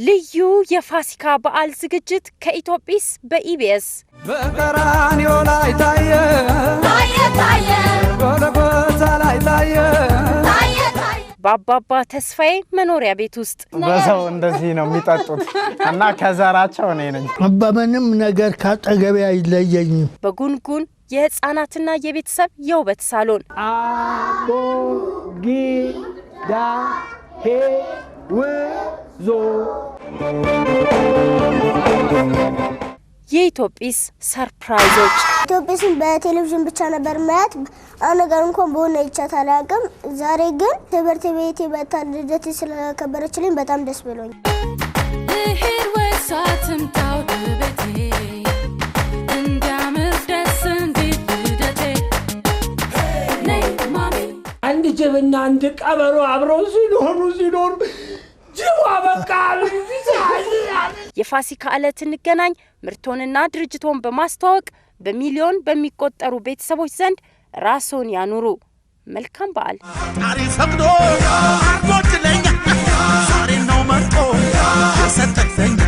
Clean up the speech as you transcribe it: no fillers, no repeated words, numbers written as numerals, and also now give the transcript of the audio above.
ልዩ የፋሲካ በዓል ዝግጅት ከኢትዮጵስ በኢቢኤስ በቀራንዮ ላይ ታየ ጎልጎታ ላይ ታየ በአባባ ተስፋዬ መኖሪያ ቤት ውስጥ በሰው እንደዚህ ነው የሚጠጡት እና ከዘራቸው ነኝ በምንም ነገር ካጠገቤ አይለየኝም በጉንጉን የህፃናትና የቤተሰብ የውበት ሳሎን አቦ ጊዳ ሄውዞ የኢትዮጵስ ሰርፕራይዞች ኢትዮጵስን በቴሌቪዥን ብቻ ነበር ማያት አነገር እንኳን በሆነ ይቻት አላቀም ዛሬ ግን ትምህርት ቤቴ በታል ልደት ስለከበረችልኝ በጣም ደስ ብሎኝ እሄድ ወሳትም ታውድበቴ እንዳምር ደስ እንዲል ልደቴ ነይ ማሚ አንድ ጅብና አንድ ቀበሮ አብረው ሲኖሩ ጅዋ በቃ የፋሲካ ዕለት እንገናኝ ምርቶንና ድርጅቶን በማስተዋወቅ በሚሊዮን በሚቆጠሩ ቤተሰቦች ዘንድ ራስዎን ያኑሩ መልካም በዓል ታሪክ ፈቅዶ አርጎትለኛ ዛሬ ነው መርጦ የሰጠተኛ